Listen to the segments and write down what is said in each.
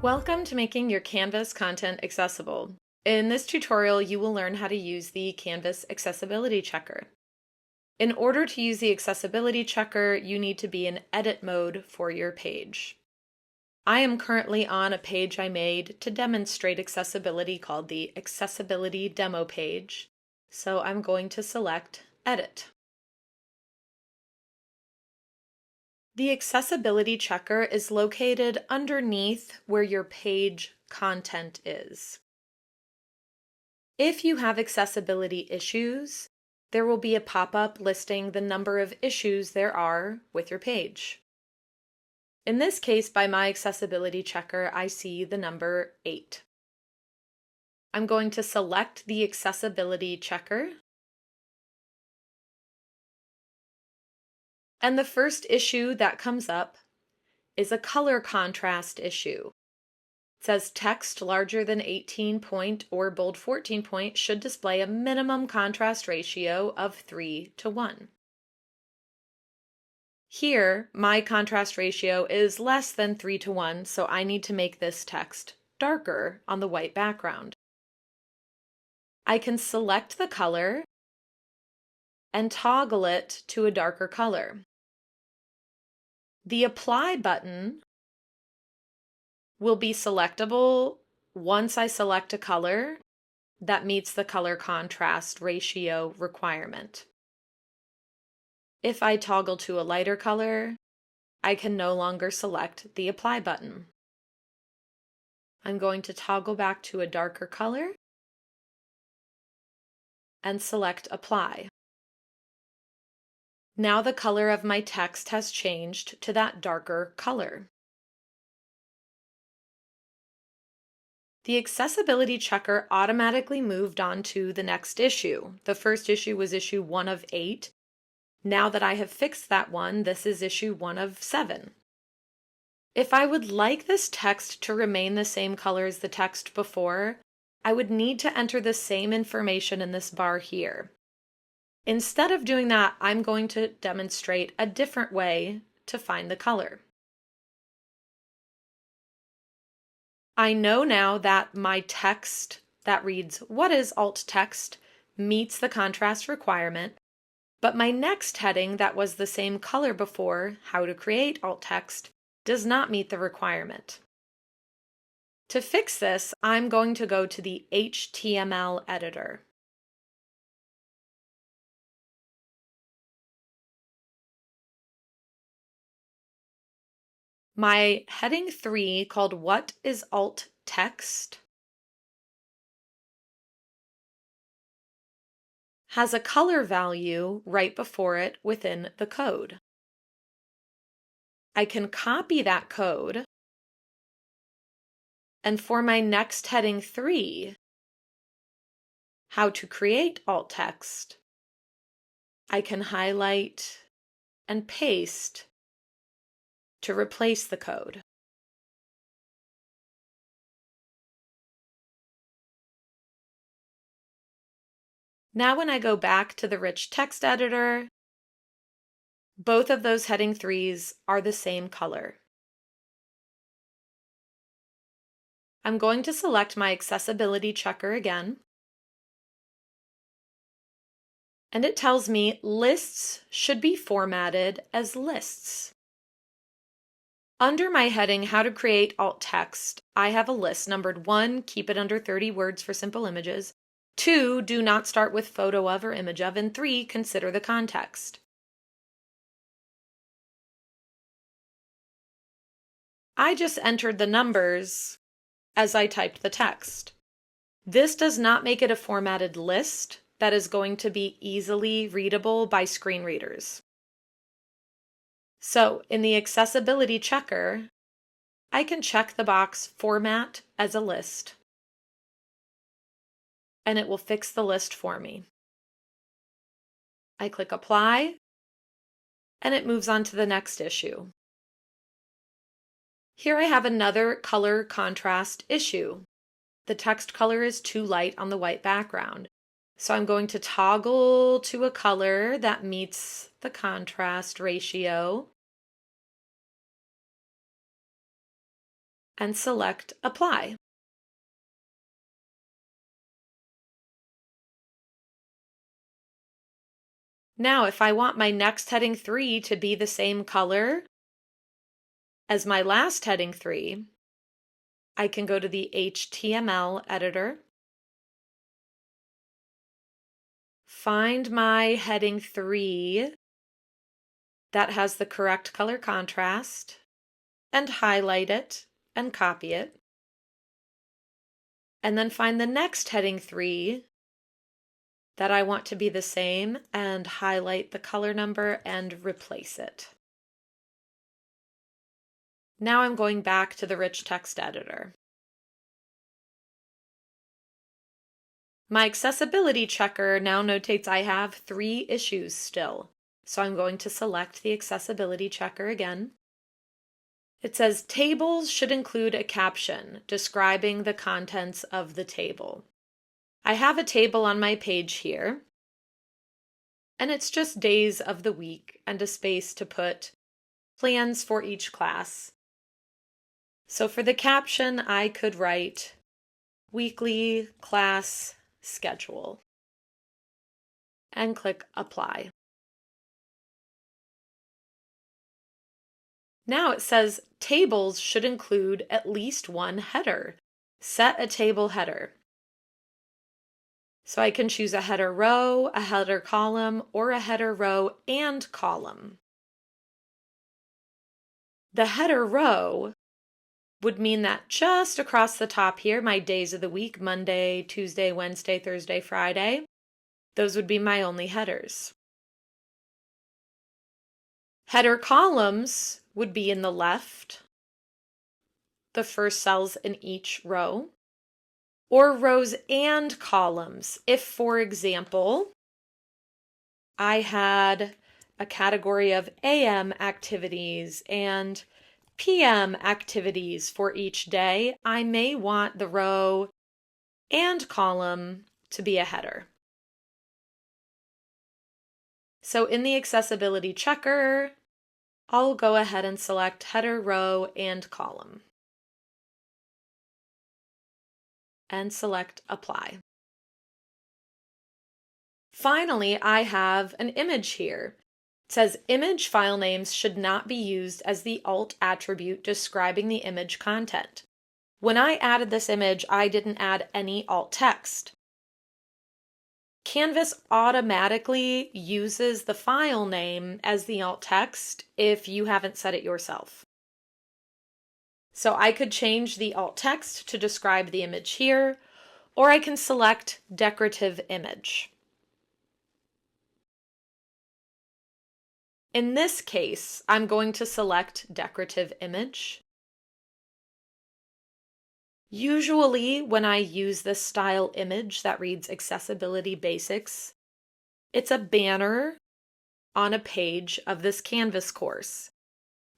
Welcome to making your Canvas content accessible. In this tutorial, you will learn how to use the Canvas Accessibility Checker. In order to use the Accessibility Checker, you need to be in edit mode for your page. I am currently on a page I made to demonstrate accessibility called the Accessibility Demo page, so I'm going to select Edit. The Accessibility Checker is located underneath where your page content is. If you have accessibility issues, there will be a pop-up listing the number of issues there are with your page. In this case, by my accessibility checker, I see the number 8. I'm going to select the accessibility checker. And the first issue that comes up is a color contrast issue. It says text larger than 18 point or bold 14 point should display a minimum contrast ratio of 3:1. Here, my contrast ratio is less than 3:1, so I need to make this text darker on the white background. I can select the color and toggle it to a darker color. The Apply button will be selectable once I select a color that meets the color contrast ratio requirement. If I toggle to a lighter color, I can no longer select the Apply button. I'm going to toggle back to a darker color and select Apply. Now the color of my text has changed to that darker color. The Accessibility Checker automatically moved on to the next issue. The first issue was issue 1 of 8. Now that I have fixed that one, this is issue 1 of 7. If I would like this text to remain the same color as the text before, I would need to enter the same information in this bar here. Instead of doing that, I'm going to demonstrate a different way to find the color. I know now that my text that reads "What is alt text?" meets the contrast requirement, but my next heading that was the same color before, "How to create alt text," does not meet the requirement. To fix this, I'm going to go to the HTML editor. My heading 3 called "What is alt text?" has a color value right before it within the code. I can copy that code, and for my next heading 3, "How to create alt text," I can highlight and paste to replace the code. Now when I go back to the rich text editor, both of those heading 3s are the same color. I'm going to select my accessibility checker again, and it tells me lists should be formatted as lists. Under my heading, "How to create alt text," I have a list numbered 1, keep it under 30 words for simple images, 2, do not start with photo of or image of, and 3, consider the context. I just entered the numbers as I typed the text. This does not make it a formatted list that is going to be easily readable by screen readers. So in the accessibility checker, I can check the box "Format as a list," and it will fix the list for me. I click Apply, and it moves on to the next issue. Here I have another color contrast issue. The text color is too light on the white background. So I'm going to toggle to a color that meets the contrast ratio. and select Apply. Now, if I want my next heading 3 to be the same color as my last heading 3, I can go to the HTML editor, find my heading 3 that has the correct color contrast, and highlight it and copy it. And then find the next heading 3 that I want to be the same and highlight the color number and replace it. Now I'm going back to the rich text editor. My accessibility checker now notates I have 3 issues still. So I'm going to select the accessibility checker again. It says tables should include a caption describing the contents of the table. I have a table on my page here, and it's just days of the week and a space to put plans for each class. So for the caption, I could write weekly class schedule and click Apply. Now it says tables should include at least one header. Set a table header. So I can choose a header row, a header column, or a header row and column. The header row would mean that just across the top here, my days of the week, Monday, Tuesday, Wednesday, Thursday, Friday, those would be my only headers. Header columns would be in the left, the first cells in each row, or rows and columns. If, for example, I had a category of AM activities and PM activities for each day, I may want the row and column to be a header. So in the accessibility checker, I'll go ahead and select header, row, and column. And select Apply. Finally, I have an image here. It says image file names should not be used as the alt attribute describing the image content. When I added this image, I didn't add any alt text. Canvas automatically uses the file name as the alt text if you haven't set it yourself. So I could change the alt text to describe the image here, or I can select decorative image. In this case, I'm going to select decorative image. Usually, when I use this style image that reads Accessibility Basics, it's a banner on a page of this Canvas course.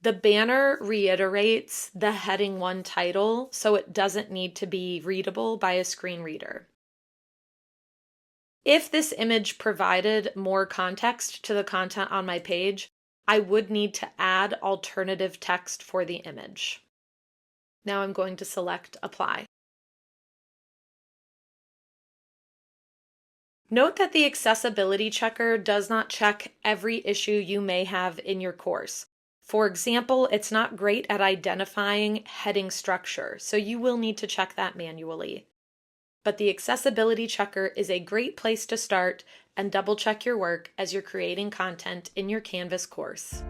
The banner reiterates the heading 1 title, so it doesn't need to be readable by a screen reader. If this image provided more context to the content on my page, I would need to add alternative text for the image. Now I'm going to select Apply. Note that the accessibility checker does not check every issue you may have in your course. For example, it's not great at identifying heading structure, so you will need to check that manually. But the accessibility checker is a great place to start and double check your work as you're creating content in your Canvas course.